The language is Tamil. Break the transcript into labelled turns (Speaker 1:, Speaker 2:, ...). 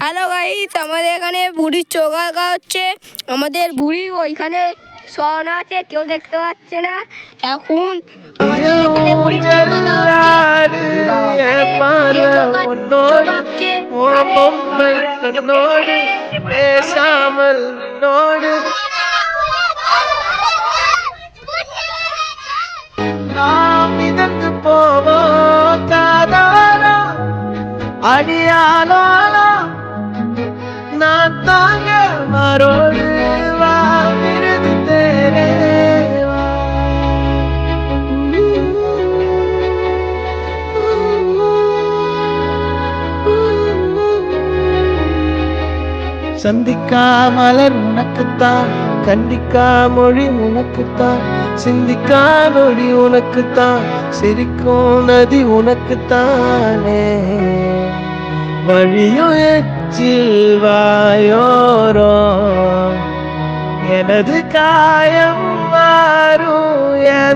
Speaker 1: হ্যালো গাইস, আমাদের এখানে বুড়ির চোখ আঁকা হচ্ছে। আমাদের বুড়ি ওইখানে শোয়ানো আছে, কেউ দেখতে পাচ্ছে না। এখন আমাদের এখানে বুড়ি চোখ আঁকা
Speaker 2: அடியாலோ நான் தாங்க மரோடு வா விருது தேரே வா. சந்திக்கா மலர் உனக்குத்தான், கண்டிக்கா மொழி உனக்குத்தான், சிந்திக்கா நொடி உனக்குத்தான், சிரிக்கும் நதி உனக்குத்தானே. வழியும் எச்சில் வாயோரோ எனது காயம் மாறும்.